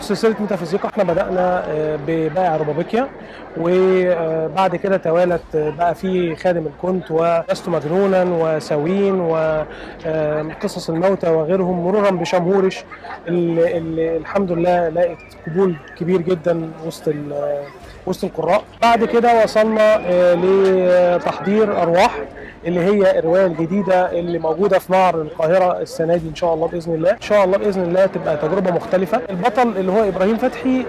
سلسله ميتافيزيقا احنا بدانا ببائع روبابيكيا، وبعد كده توالت بقى في خادم الكنت ولست مجنونا وساوين وقصص الموتى وغيرهم، مرورا بشمهورش اللي الحمد لله لقت قبول كبير جدا وسط القراء. بعد كده وصلنا لتحضير ارواح، اللي هي الروايه الجديده اللي موجوده في معرض القاهره السنه دي ان شاء الله باذن الله. ان شاء الله باذن الله تبقى تجربه مختلفه. البطل اللي هو ابراهيم فتحي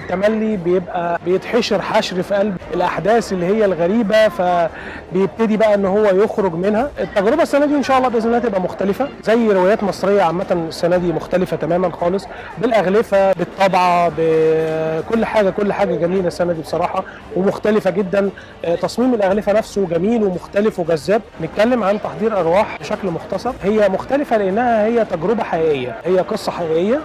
تملي بيبقى بيتحشر حشر في قلب الاحداث اللي هي الغريبه، فبيبتدي بقى ان هو يخرج منها. التجربه السنه دي ان شاء الله باذن الله تبقى مختلفه، زي روايات مصريه عامه السنه دي مختلفه تماما خالص، بالاغلفه بالطبعه بكل حاجه. كل حاجه جميله السنه دي بصراحه ومختلفه جدا. تصميم الاغلفه نفسه جميل ومختلف وجذاب. نتكلم عن تحضير ارواح بشكل مختصر. هي مختلفه لانها هي تجربه حقيقيه، هي قصه حقيقيه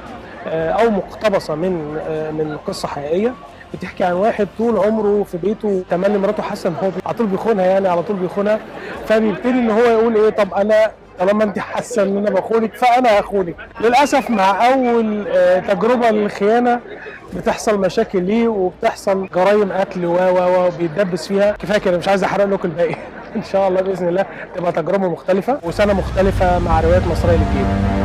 او مقتبسه من قصه حقيقيه بتحكي عن واحد طول عمره في بيته تملي مراته حاسه ان هو على طول بيخونها، يعني على طول بيخونها، فبيبتدي ان هو يقول ايه، طب انا طالما انت حاسه ان انا بخونك فانا هخونك. للاسف مع اول تجربه للخيانه بتحصل مشاكل ليه وبتحصل جرائم قتل وبيتدبس فيها. كفايه كده، مش عايز احرق لكم الباقي. ان شاء الله باذن الله تبقى تجربه مختلفه وسنه مختلفه مع روايات مصريه جديده.